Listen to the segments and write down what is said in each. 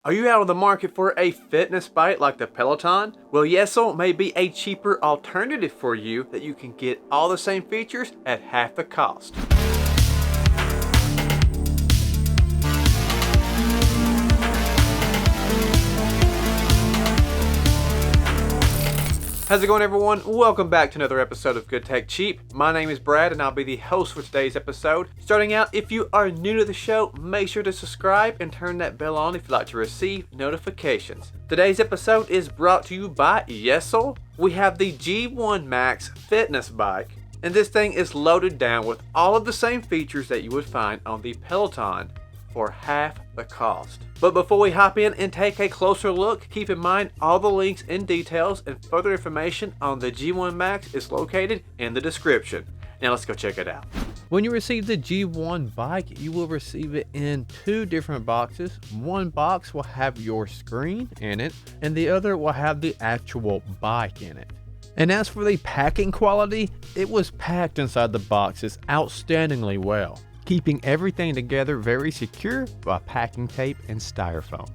Are you out on the market for a fitness bike like the Peloton? Well, Yesoul may be a cheaper alternative for you that you can get all the same features at half the cost. How's it going, everyone? Welcome back to another episode of Good Tech Cheap. My name is Brad and I'll be the host for today's episode. Starting out, if you are new to the show, make sure to subscribe and turn that bell on if you'd like to receive notifications. Today's episode is brought to you by Yesoul. We have the G1 Max fitness bike, and this thing is loaded down with all of the same features that you would find on the Peloton for half the cost. But before we hop in and take a closer look, keep in mind all the links and details and further information on the G1 Max is located in the description. Now let's go check it out. When you receive the G1 bike, you will receive it in two different boxes. One box will have your screen in it, and the other will have the actual bike in it. And as for the packing quality, it was packed inside the boxes outstandingly well, keeping everything together very secure by packing tape and styrofoam.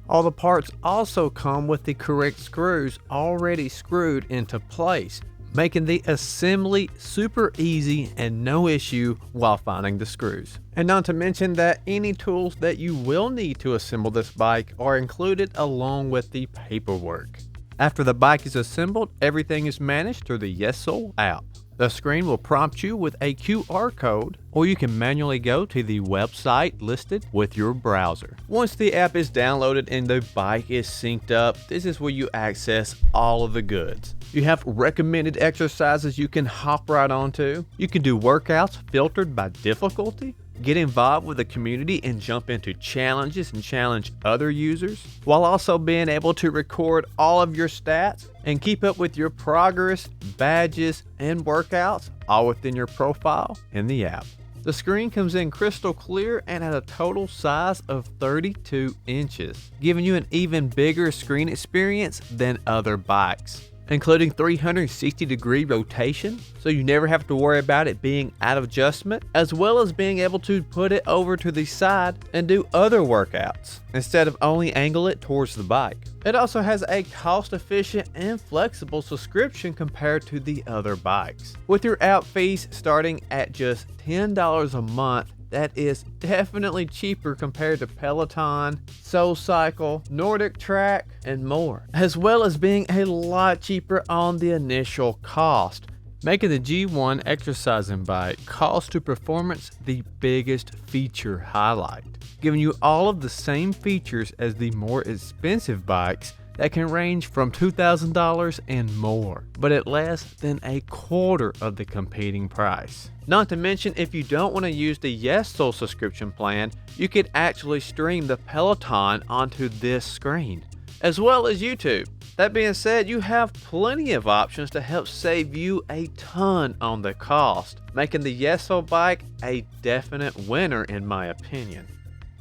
All the parts also come with the correct screws already screwed into place, making the assembly super easy and no issue while finding the screws. And not to mention that any tools that you will need to assemble this bike are included along with the paperwork. After the bike is assembled, everything is managed through the Yesoul app. The screen will prompt you with a QR code, or you can manually go to the website listed with your browser. Once the app is downloaded and the bike is synced up, this is where you access all of the goods. You have recommended exercises you can hop right onto. You can do workouts filtered by difficulty, get involved with the community and jump into challenges and challenge other users, while also being able to record all of your stats and keep up with your progress, badges, and workouts all within your profile in the app. The screen comes in crystal clear and at a total size of 32 inches, giving you an even bigger screen experience than other bikes, including 360-degree rotation, so you never have to worry about it being out of adjustment, as well as being able to put it over to the side and do other workouts instead of only angle it towards the bike. It also has a cost-efficient and flexible subscription compared to the other bikes, with your app fees starting at just $10 a month. That is definitely cheaper compared to Peloton, SoulCycle, Nordic Track, and more, as well as being a lot cheaper on the initial cost, making the G1 exercising bike cost to performance the biggest feature highlight, giving you all of the same features as the more expensive bikes that can range from $2,000 and more, but at less than a quarter of the competing price. Not to mention, if you don't want to use the Yesoul subscription plan, you could actually stream the Peloton onto this screen, as well as YouTube. That being said, you have plenty of options to help save you a ton on the cost, making the Yesoul bike a definite winner in my opinion.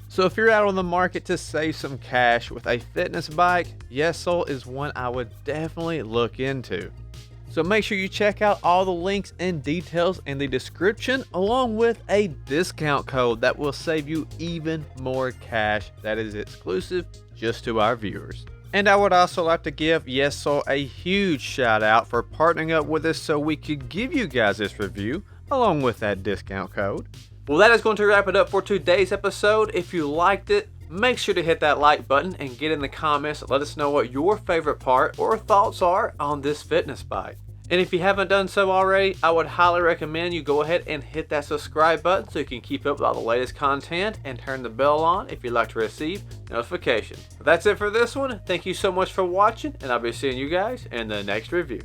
So if you're out on the market to save some cash with a fitness bike, Yesoul is one I would definitely look into. So make sure you check out all the links and details in the description, along with a discount code that will save you even more cash that is exclusive just to our viewers. And I would also like to give Yesoul a huge shout out for partnering up with us so we could give you guys this review along with that discount code. Well, that is going to wrap it up for today's episode. If you liked it, make sure to hit that like button and get in the comments. Let us know what your favorite part or thoughts are on this fitness bike. And if you haven't done so already, I would highly recommend you go ahead and hit that subscribe button so you can keep up with all the latest content, and turn the bell on if you'd like to receive notifications. That's it for this one. Thank you so much for watching, and I'll be seeing you guys in the next review.